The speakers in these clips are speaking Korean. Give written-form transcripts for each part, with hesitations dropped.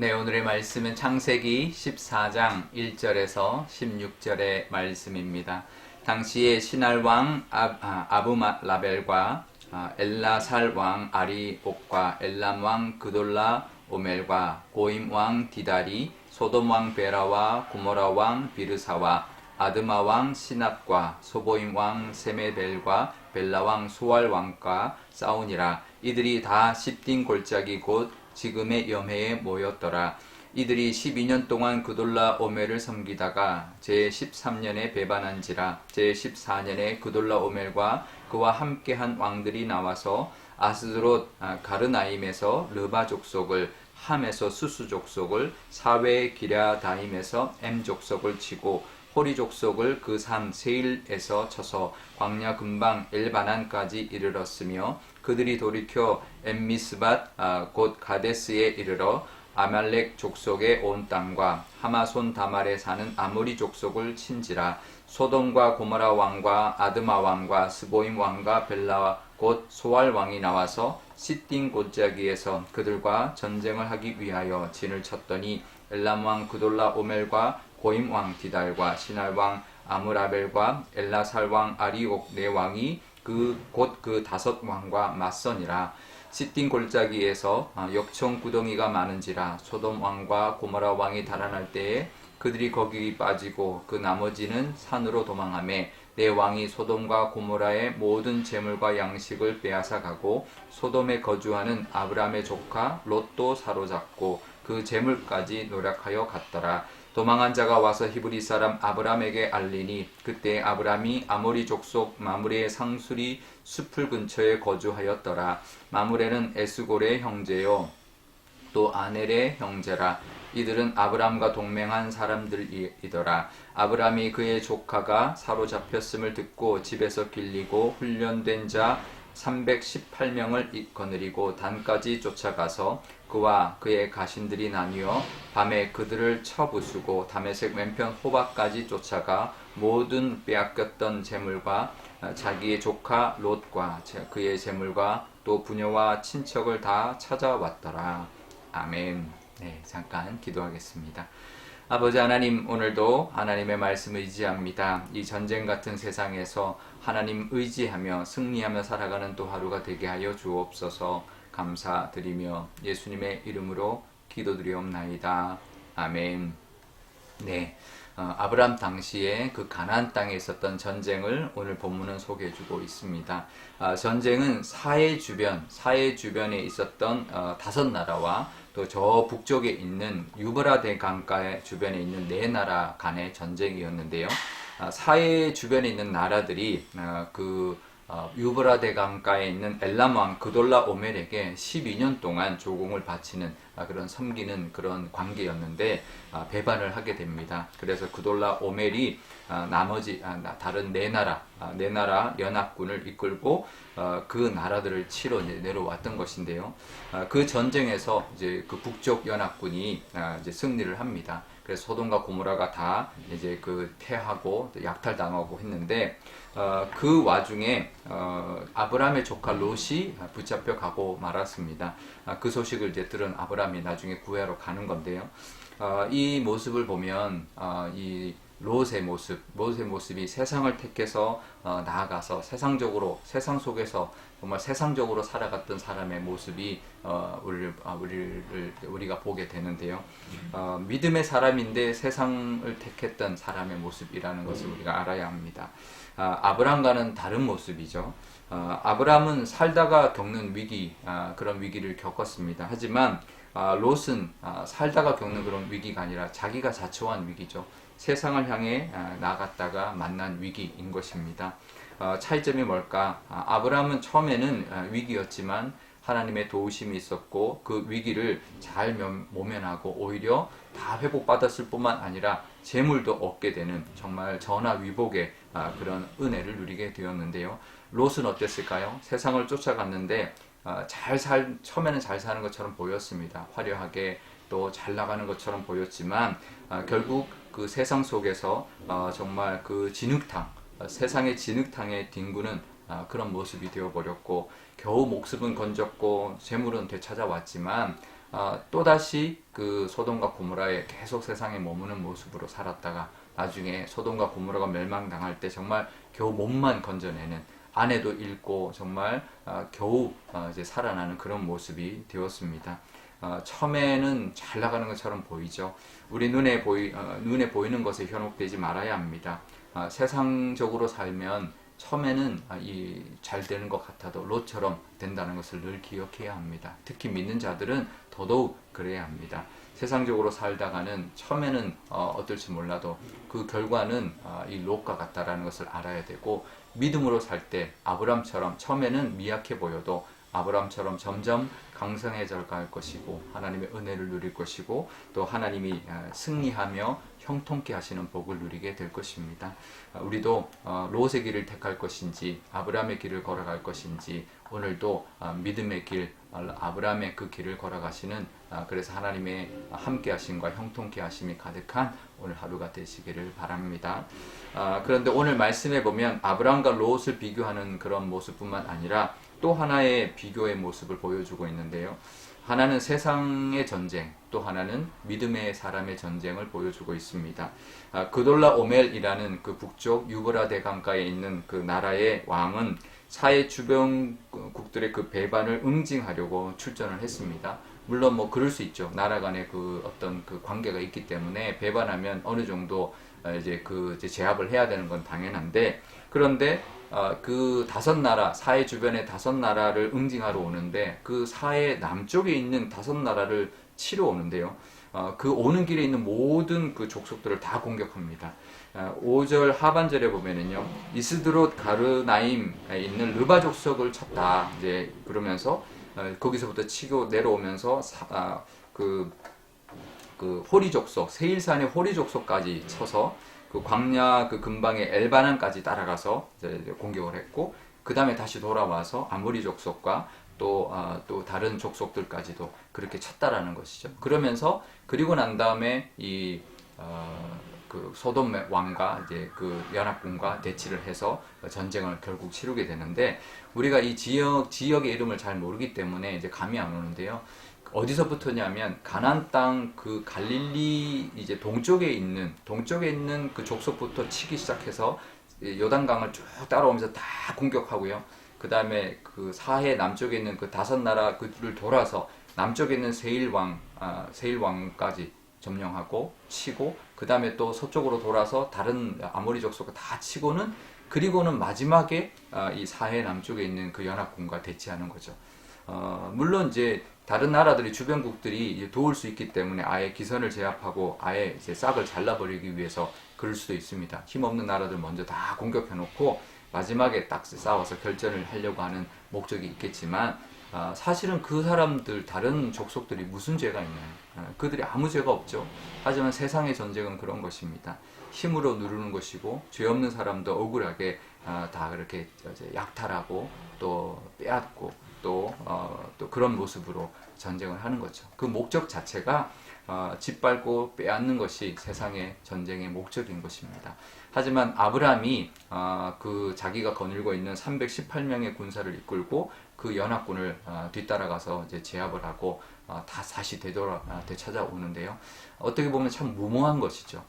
네, 오늘의 말씀은 창세기 14장 1절에서 16절의 말씀입니다. 당시에 시날 왕 아브라벨과 엘라살 왕 아리옥과 엘람 왕 그돌라 오멜과 고임 왕 디다리, 소돔 왕 베라와 고모라 왕 비르사와 아드마 왕 시납과 소보임 왕 세메벨과 벨라 왕 소알 왕과 싸우니라. 이들이 다 십딘 골짜기 곧 지금의 염해에 모였더라. 이들이 12년 동안 그돌라 오멜을 섬기다가 제13년에 배반한지라. 제14년에 그돌라 오멜과 그와 함께한 왕들이 나와서 아스드롯 가르나임에서 르바 족속을, 함에서 수수 족속을, 사웨 기랴다임에서 엠 족속을 치고 호리 족속을 그 산 세일에서 쳐서 광야 근방 엘바난까지 이르렀으며, 그들이 돌이켜 엠미스밭 곧 가데스에 이르러 아말렉 족속의 온 땅과 하마손 다말에 사는 아모리 족속을 친지라. 소돔과 고모라 왕과 아드마 왕과 스보임 왕과 벨라 곧 소알 왕이 나와서 시딘 골짜기에서 그들과 전쟁을 하기 위하여 진을 쳤더니, 엘람 왕 그돌라 오멜과 고임 왕 디달과 시날 왕 아므라벨과 엘라살 왕 아리옥 네 왕이 곧 그 다섯 왕과 맞서니라. 시딘 골짜기에서 역청 구덩이가 많은지라. 소돔 왕과 고모라 왕이 달아날 때에 그들이 거기 빠지고 그 나머지는 산으로 도망하매, 네 왕이 소돔과 고모라의 모든 재물과 양식을 빼앗아 가고 소돔에 거주하는 아브람의 조카 롯도 사로잡고 그 재물까지 노력하여 갔더라. 도망한 자가 와서 히브리 사람 아브람에게 알리니, 그때 아브람이 아모리 족속 마므레의 상수리 숲을 근처에 거주하였더라. 마므레는 에스골의 형제요 또 아넬의 형제라. 이들은 아브람과 동맹한 사람들이더라. 아브람이 그의 조카가 사로잡혔음을 듣고 집에서 길리고 훈련된 자 318명을 거느리고 단까지 쫓아가서 그와 그의 가신들이 나뉘어 밤에 그들을 쳐부수고 다메섹 왼편 호박까지 쫓아가 모든 빼앗겼던 재물과 자기의 조카 롯과 그의 재물과 또 부녀와 친척을 다 찾아왔더라. 아멘. 네, 잠깐 기도하겠습니다. 아버지 하나님, 오늘도 하나님의 말씀을 의지합니다. 이 전쟁 같은 세상에서 하나님 의지하며 승리하며 살아가는 또 하루가 되게 하여 주옵소서. 감사드리며 예수님의 이름으로 기도드리옵나이다. 아멘. 네, 아브람 당시에 그 가나안 땅에 있었던 전쟁을 오늘 본문은 소개해주고 있습니다. 전쟁은 사해 주변에 있었던 다섯 나라와 또 저 북쪽에 있는 유브라데 강가의 주변에 있는 네 나라 간의 전쟁이었는데요. 사해 주변에 있는 나라들이 유브라데 강가에 있는 엘람 왕 그돌라 오멜에게 12년 동안 조공을 바치는 그런 섬기는 그런 관계였는데 배반을 하게 됩니다. 그래서 그돌라 오멜이 나머지 다른 네 나라 연합군을 이끌고 그 나라들을 치러 내려왔던 것인데요. 그 전쟁에서 이제 그 북쪽 연합군이 이제 승리를 합니다. 그래서 소돔과 고모라가 다 이제 그 패하고 약탈당하고 했는데, 그 와중에 아브람의 조카 롯이 붙잡혀 가고 말았습니다. 그 소식을 이제 들은 아브람이 나중에 구하러 가는 건데요. 이 모습을 보면 이 롯의 모습이 세상을 택해서 나아가서 세상 속에서 정말 세상적으로 살아갔던 사람의 모습이 우리가 보게 되는데요. 믿음의 사람인데 세상을 택했던 사람의 모습이라는 것을 우리가 알아야 합니다. 아브람과는 다른 모습이죠. 아브람은 살다가 겪는 그런 위기를 겪었습니다. 하지만 롯은 살다가 겪는 그런 위기가 아니라 자기가 자초한 위기죠. 세상을 향해 나갔다가 만난 위기인 것입니다. 차이점이 뭘까? 아브람은 처음에는 위기였지만 하나님의 도우심이 있었고 그 위기를 잘 모면하고 오히려 다 회복받았을 뿐만 아니라 재물도 얻게 되는 정말 전화위복의 그런 은혜를 누리게 되었는데요. 롯은 어땠을까요? 세상을 쫓아갔는데 처음에는 잘 사는 것처럼 보였습니다. 화려하게 또 잘 나가는 것처럼 보였지만 결국 그 세상 속에서 정말 그 세상의 진흙탕에 뒹구는 그런 모습이 되어버렸고, 겨우 목숨은 건졌고 재물은 되찾아왔지만 또다시 그 소돔과 고모라에 계속 세상에 머무는 모습으로 살았다가 나중에 소돔과 고모라가 멸망당할 때 정말 겨우 몸만 건져내는, 아내도 잃고 정말 겨우 이제 살아나는 그런 모습이 되었습니다. 처음에는 잘 나가는 것처럼 보이죠. 우리 눈에 보이는 것에 현혹되지 말아야 합니다. 세상적으로 살면 처음에는 잘 되는 것 같아도 롯처럼 된다는 것을 늘 기억해야 합니다. 특히 믿는 자들은 더더욱 그래야 합니다. 세상적으로 살다가는 처음에는 어떨지 몰라도 그 결과는 이 롯과 같다라는 것을 알아야 되고, 믿음으로 살 때 아브람처럼 처음에는 미약해 보여도 아브람처럼 점점 강성해져 갈 것이고 하나님의 은혜를 누릴 것이고 또 하나님이 승리하며 형통케 하시는 복을 누리게 될 것입니다. 우리도 롯의 길을 택할 것인지 아브라함의 길을 걸어갈 것인지 오늘도 믿음의 길, 아브라함의 그 길을 걸어가시는, 그래서 하나님의 함께 하심과 형통케 하심이 가득한 오늘 하루가 되시기를 바랍니다. 그런데 오늘 말씀에 보면 아브라함과 롯을 비교하는 그런 모습뿐만 아니라 또 하나의 비교의 모습을 보여주고 있는데요. 하나는 세상의 전쟁, 또 하나는 믿음의 사람의 전쟁을 보여주고 있습니다. 그돌라 오멜이라는 그 북쪽 유브라데 강가에 있는 그 나라의 왕은 사해 주변국들의 그 배반을 응징하려고 출전을 했습니다. 물론 뭐 그럴 수 있죠. 나라 간의 그 어떤 그 관계가 있기 때문에 배반하면 어느 정도 이제 제압을 해야 되는 건 당연한데, 그런데 그 다섯 나라, 사해 주변의 다섯 나라를 응징하러 오는데 그 사해 남쪽에 있는 다섯 나라를 치러 오는데요. 그 오는 길에 있는 모든 그 족속들을 다 공격합니다. 5절 하반절에 보면은요, 이스드롯 가르나임에 있는 르바 족속을 쳤다. 이제 그러면서 거기서부터 치고 내려오면서 그 호리 족속, 세일산의 호리 족속까지 쳐서 그 광야 그 근방의 엘바난까지 따라가서 이제 공격을 했고, 그 다음에 다시 돌아와서 아모리 족속과 또 다른 족속들까지도 그렇게 쳤다라는 것이죠. 그러면서 그리고 난 다음에 그 소돔 왕과 이제 그 연합군과 대치를 해서 전쟁을 결국 치르게 되는데, 우리가 이 지역의 이름을 잘 모르기 때문에 이제 감이 안 오는데요. 어디서부터냐면 가나안 땅 그 갈릴리 이제 동쪽에 있는 그 족속부터 치기 시작해서 요단강을 쭉 따라오면서 다 공격하고요. 그 다음에 그 사해 남쪽에 있는 그 다섯 나라 그를 돌아서 남쪽에 있는 세일왕까지 점령하고 치고, 그 다음에 또 서쪽으로 돌아서 다른 아모리 족속을 다 치고는, 그리고는 마지막에 이 사해 남쪽에 있는 그 연합군과 대치하는 거죠. 물론 이제 다른 나라들이 주변국들이 도울 수 있기 때문에 아예 기선을 제압하고 아예 이제 싹을 잘라버리기 위해서 그럴 수도 있습니다. 힘없는 나라들 먼저 다 공격해놓고 마지막에 딱 싸워서 결전을 하려고 하는 목적이 있겠지만, 사실은 그 사람들 다른 족속들이 무슨 죄가 있나요? 그들이 아무 죄가 없죠. 하지만 세상의 전쟁은 그런 것입니다. 힘으로 누르는 것이고 죄 없는 사람도 억울하게 다 그렇게 약탈하고 또 빼앗고 또 그런 모습으로 전쟁을 하는 거죠. 그 목적 자체가 짓밟고 빼앗는 것이 세상의 전쟁의 목적인 것입니다. 하지만 아브라함이 그 자기가 거닐고 있는 318명의 군사를 이끌고 그 연합군을 뒤따라가서 이제 제압을 하고 다시 되찾아오는데요. 어떻게 보면 참 무모한 것이죠.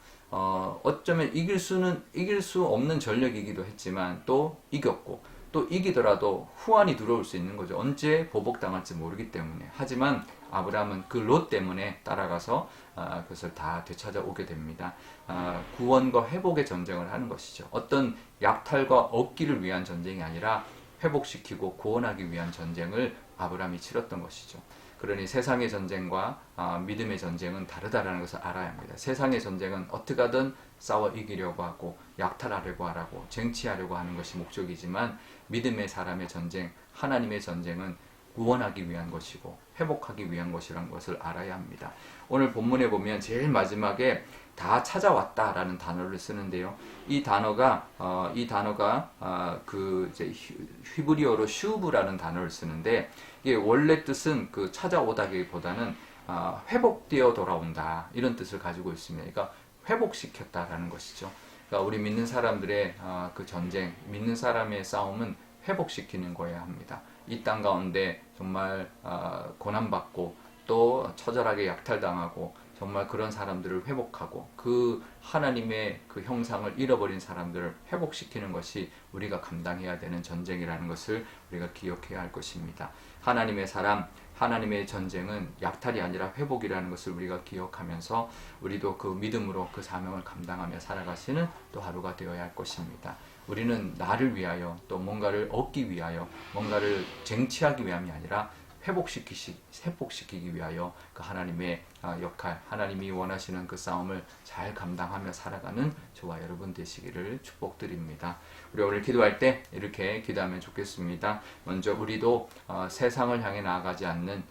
어쩌면 이길 수 없는 전력이기도 했지만 또 이겼고, 또 이기더라도 후환이 들어올 수 있는 거죠. 언제 보복당할지 모르기 때문에. 하지만 아브라함은 그 롯 때문에 따라가서 그것을 다 되찾아오게 됩니다. 구원과 회복의 전쟁을 하는 것이죠. 어떤 약탈과 얻기를 위한 전쟁이 아니라 회복시키고 구원하기 위한 전쟁을 아브라함이 치렀던 것이죠. 그러니 세상의 전쟁과 믿음의 전쟁은 다르다라는 것을 알아야 합니다. 세상의 전쟁은 어떻게 하든 싸워 이기려고 하고 약탈하려고 하고 쟁취하려고 하는 것이 목적이지만, 믿음의 사람의 전쟁, 하나님의 전쟁은 구원하기 위한 것이고 회복하기 위한 것이라는 것을 알아야 합니다. 오늘 본문에 보면 제일 마지막에 다 찾아왔다라는 단어를 쓰는데요. 이 단어가 그 이제 히브리어로 슈브라는 단어를 쓰는데, 이게 원래 뜻은 그 찾아오다기보다는 회복되어 돌아온다 이런 뜻을 가지고 있습니다. 그러니까 회복시켰다라는 것이죠. 그러니까 우리 믿는 사람들의 그 전쟁, 믿는 사람의 싸움은 회복시키는 거여야 합니다. 이 땅 가운데 정말 고난받고 또 처절하게 약탈당하고 정말 그런 사람들을 회복하고 그 하나님의 그 형상을 잃어버린 사람들을 회복시키는 것이 우리가 감당해야 되는 전쟁이라는 것을 우리가 기억해야 할 것입니다. 하나님의 사람, 하나님의 전쟁은 약탈이 아니라 회복이라는 것을 우리가 기억하면서 우리도 그 믿음으로 그 사명을 감당하며 살아가시는 또 하루가 되어야 할 것입니다. 우리는 나를 위하여 또 뭔가를 얻기 위하여 뭔가를 쟁취하기 위함이 아니라 회복시키기 위하여 그 하나님의 역할, 하나님이 원하시는 그 싸움을 잘 감당하며 살아가는 저와 여러분 되시기를 축복드립니다. 우리 오늘 기도할 때 이렇게 기도하면 좋겠습니다. 먼저 우리도 세상을 향해 나아가지 않는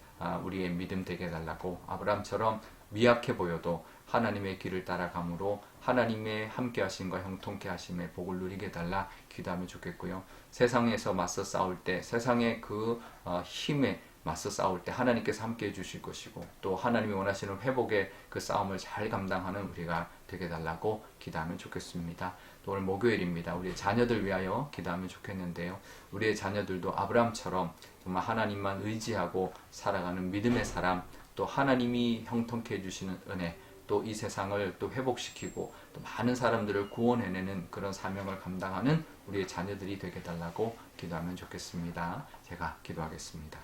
우리의 믿음 되게 해달라고, 아브라함처럼 미약해 보여도 하나님의 길을 따라감으로 하나님의 함께 하심과 형통케 하심의 복을 누리게 해달라 기도하면 좋겠고요. 세상에서 맞서 싸울 때, 세상의 그 힘에 맞서 싸울 때 하나님께서 함께 해주실 것이고, 또 하나님이 원하시는 회복의 그 싸움을 잘 감당하는 우리가 되게 해달라고 기도하면 좋겠습니다. 또 오늘 목요일입니다. 우리의 자녀들 위하여 기도하면 좋겠는데요. 우리의 자녀들도 아브라함처럼 정말 하나님만 의지하고 살아가는 믿음의 사람, 또 하나님이 형통케 해주시는 은혜, 또 이 세상을 또 회복시키고 또 많은 사람들을 구원해내는 그런 사명을 감당하는 우리의 자녀들이 되게 해달라고 기도하면 좋겠습니다. 제가 기도하겠습니다.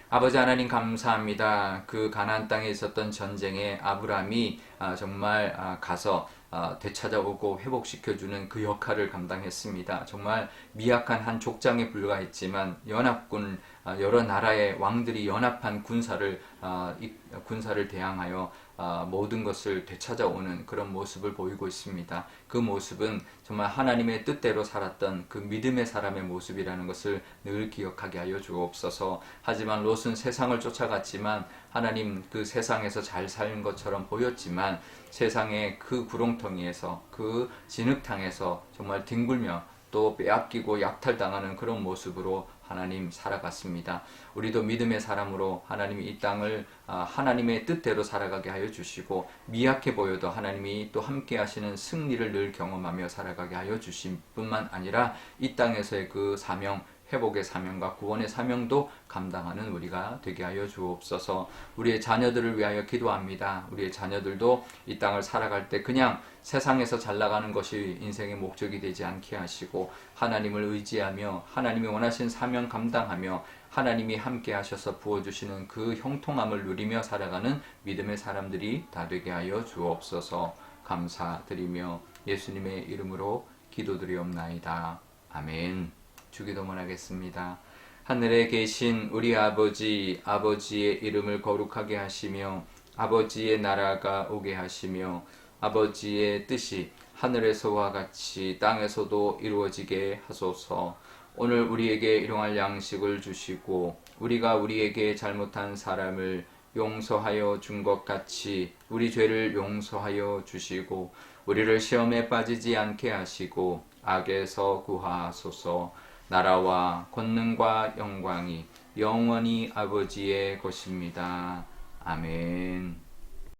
아버지 하나님 감사합니다. 그 가나안 땅에 있었던 전쟁에 아브라함이 정말 가서 되찾아오고 회복시켜주는 그 역할을 감당했습니다. 정말 미약한 한 족장에 불과했지만 연합군 여러 나라의 왕들이 연합한 군사를 대항하여 모든 것을 되찾아오는 그런 모습을 보이고 있습니다. 그 모습은 정말 하나님의 뜻대로 살았던 그 믿음의 사람의 모습이라는 것을 늘 기억하게 하여 주옵소서. 하지만 롯은 세상을 쫓아갔지만 하나님 그 세상에서 잘 사는 것처럼 보였지만 세상의 그 구렁텅이에서 그 진흙탕에서 정말 뒹굴며 또 빼앗기고 약탈당하는 그런 모습으로 하나님 살아갔습니다. 우리도 믿음의 사람으로 하나님이 이 땅을 하나님의 뜻대로 살아가게 하여 주시고, 미약해 보여도 하나님이 또 함께 하시는 승리를 늘 경험하며 살아가게 하여 주신 뿐만 아니라 이 땅에서의 그 사명, 회복의 사명과 구원의 사명도 감당하는 우리가 되게 하여 주옵소서. 우리의 자녀들을 위하여 기도합니다. 우리의 자녀들도 이 땅을 살아갈 때 그냥 세상에서 잘 나가는 것이 인생의 목적이 되지 않게 하시고, 하나님을 의지하며 하나님이 원하신 사명 감당하며 하나님이 함께 하셔서 부어주시는 그 형통함을 누리며 살아가는 믿음의 사람들이 다 되게 하여 주옵소서. 감사드리며 예수님의 이름으로 기도드리옵나이다. 아멘. 주기도문 하겠습니다. 하늘에 계신 우리 아버지, 아버지의 이름을 거룩하게 하시며 아버지의 나라가 오게 하시며 아버지의 뜻이 하늘에서와 같이 땅에서도 이루어지게 하소서. 오늘 우리에게 일용할 양식을 주시고 우리가 우리에게 잘못한 사람을 용서하여 준 것 같이 우리 죄를 용서하여 주시고 우리를 시험에 빠지지 않게 하시고 악에서 구하소서. 나라와 권능과 영광이 영원히 아버지의 것입니다. 아멘.